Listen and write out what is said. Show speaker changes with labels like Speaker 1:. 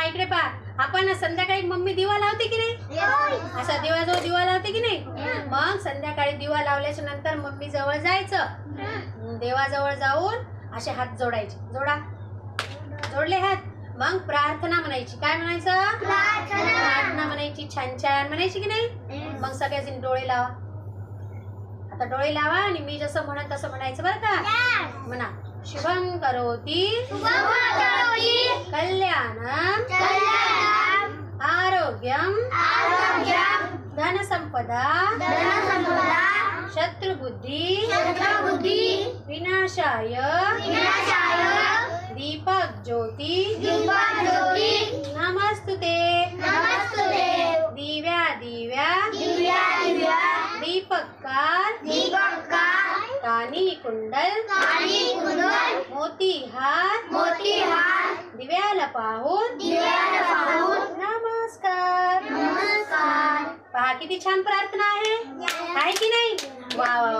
Speaker 1: इकडे पहा. आपण संध्याकाळी मम्मी दिवा लावते की नाही? असा दिवा लावते की नाही? मग संध्याकाळी दिवा लावल्याच्या नंतर मम्मी जवळ जायचं, देवाजवळ जाऊन असे हात जोडायचे. जोडले हात, मग प्रार्थना म्हणायची. काय म्हणायचं? प्रार्थना म्हणायची. छान छान म्हणायची की नाही? मग सगळ्याजणी डोळे लावा. आता डोळे लावा आणि मी जसं म्हणत तसं म्हणायचं बरं का? म्हणा. शुभं करोति कल्याणं आरोग्यं धनसंपदा शत्रुबुद्धि विनाशाय दीपक ज्योति नमस्तुते. दिव्या दीपककार कानी कुंडल मोतीहार दिव्याला पाहून नमस्कार. पहा किती छान प्रार्थना आहे की नाही? वा वा.